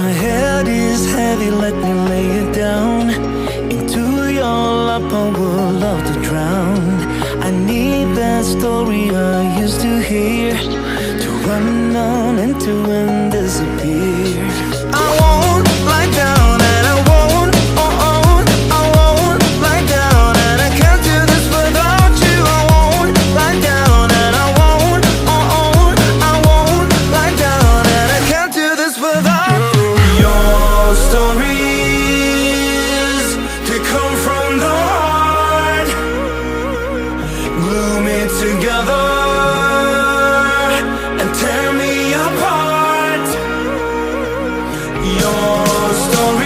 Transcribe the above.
My head is heavy, let me lay it down. Into your lap I would love to drown. I need that story I used to hear, to run on into and disappear. I won't lie down and I won't, I won't lie down, and I can't do this without you. I won't lie down and I won't, I won't lie down, and I can't do this without you. Your stories, they come from the heart, glue me together and tear me apart. Your story